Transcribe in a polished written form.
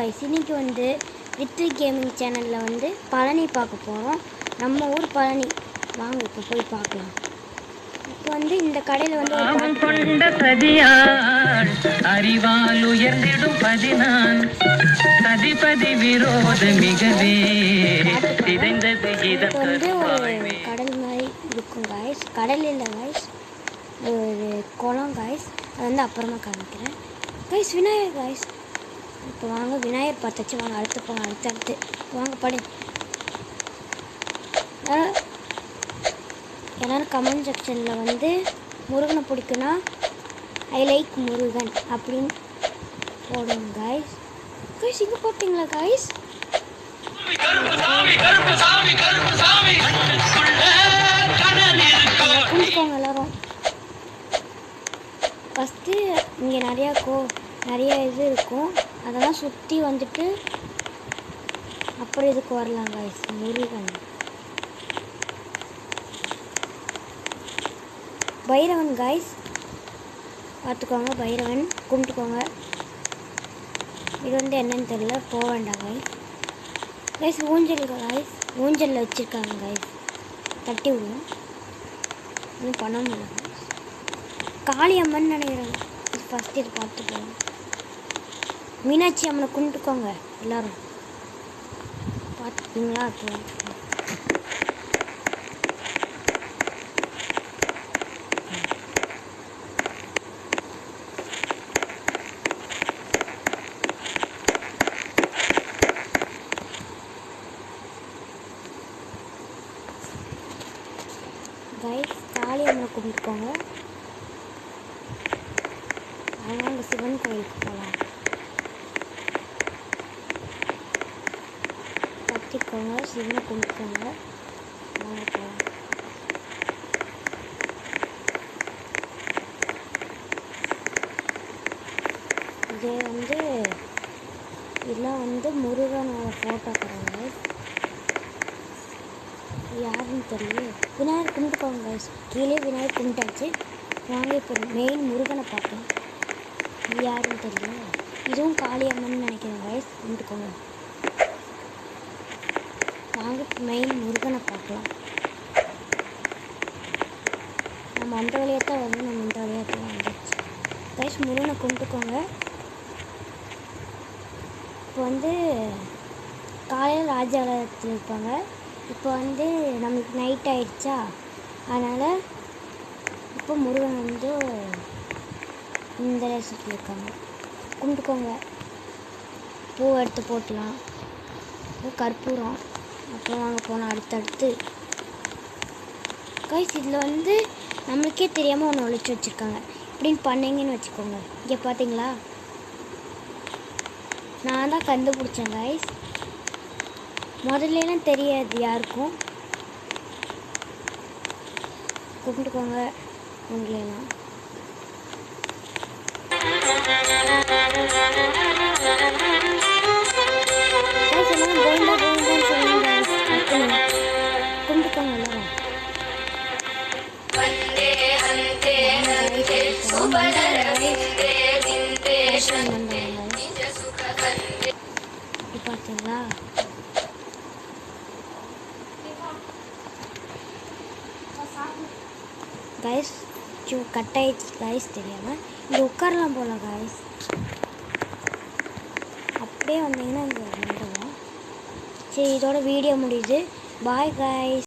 Guys இன்னைக்கு வந்து little gaming சேனல்ல வந்து பழனி பார்க்க போறோம். நம்ம ஊர் பழனி. வாங்க இப்ப போய் பார்க்கலாம். இப்போ வந்து இந்த கடையில வந்து ஒரு பாட்டு கொண்ட சதியான் அறிவால் உயர்ந்திடும் பதினான் சதிபதி விரோத மிகவே சிதைந்தது இதற்கு வந்து ஒரு கடல் மாதிரி இருக்கும் गाइस. கடல் இல்ல गाइस. ஒரு குளம் गाइस. அது வந்து அப்புறமா காமிக்கிறேன். Guys Vinayagar guys. இப்போ வாங்க விநாயகர் பார்த்தாச்சு. வாங்க அடுத்து போங்க. அடுத்து வாங்க படி. எல்லாரும் கமெண்ட் செக்ஷனில் வந்து முருகனை பிடிக்குன்னா ஐ லைக் முருகன் அப்படின்னு போடுங்க காய்ஸ். காய்ஸ் இங்கே போட்டிங்களா காய்ஸ்? கும்பிட்டுக்கோங்க எல்லாரும். ஃபஸ்ட்டு இங்கே நிறைய இது இருக்கும். அதெல்லாம் சுற்றி வந்துட்டு அப்புறம் இதுக்கு வரலாம் காய்ஸ். முருகன் பைரவன் காய்ஸ் பார்த்துக்கோங்க. பைரவன் கும்பிட்டுக்கோங்க. இது வந்து என்னன்னு தெரியல, போக வேண்டாம் காய்ஸ். காய்ஸ் ஊஞ்சல் காய்ஸ், ஊஞ்சலில் வச்சுருக்காங்க காய்ஸ். தட்டி விடுவோம். இன்னும் பண்ண முடியல காய்ஸ். காளியம்மன் நினைக்கிறேன். ஃபஸ்ட் இது பார்த்துக்கோங்க. மீனாட்சி அம்மனை கும்பிட்டுக்கோங்க எல்லோரும். பார்த்துக்கிங்களா? கைஸ் காளியம்மனை கும்பிட்டுக்கோங்க. அதனால சிவன் கோயிலுக்கு போகலாம். கத்திக்கோங்க, சிவனை கும்பிட்டுக்கோங்க. வாங்க போகலாம். இது வந்து இதெல்லாம் வந்து முருகனோட ஃபோட்டோ தராங்க. யாருன்னு தெரியல. விநாயகர் கும்பிட்டுக்கோங்க கைஸ். கீழே விநாயகர் கும்பிட்டாச்சு. வாங்க இப்போ மெயின் முருகனை பார்க்கலாம். இது யாருன்னு தெரியல. இதுவும் காளியம்மன் நினைக்கிறேன் கைஸ். கும்பிட்டுக்கோங்க. வாங்க மெயின் முருகனை பார்க்கலாம். நம்ம அந்த வழியாக தான் வந்து நம்ம இந்த வழியாக தான் வந்துச்சு கைஸ். முருகனை கும்பிட்டுக்கோங்க. இப்போ வந்து காலையில் ராஜாலயத்தில் இருப்பாங்க. இப்போ வந்து நமக்கு நைட் ஆயிடுச்சா, அதனால் இப்போ முருகன் வந்து இந்த ரேசத்தில் இருக்காங்க. கும்பிட்டுக்கோங்க. பூ எடுத்து போட்டலாம். கற்பூரம். அப்புறம் வாங்க போனால் அடுத்தடுத்து கைஸ். இதில் வந்து நம்மளுக்கே தெரியாமல் ஒன்று ஒழிச்சு வச்சுருக்காங்க. இப்படின்னு பண்ணீங்கன்னு வச்சுக்கோங்க. இங்கே பார்த்தீங்களா, நான் தான் கண்டுபிடிச்சேன் கைஸ். முதல்லாம் தெரியாது யாருக்கும். கும்பிட்டுக்கோங்க உங்களெல்லாம். கும்பிட்டுக்கோங்க எல்லாரும். பார்த்தீங்களா கைஸ்? கட் ஆயிடுச்சு கைஸ். தெரியாமல் இங்கே உட்காரலாம் போல கைஸ். அப்படியே வந்தீங்கன்னா இங்கே வந்துடுவோம். சரி, இதோட வீடியோ முடியுது. Bye guys.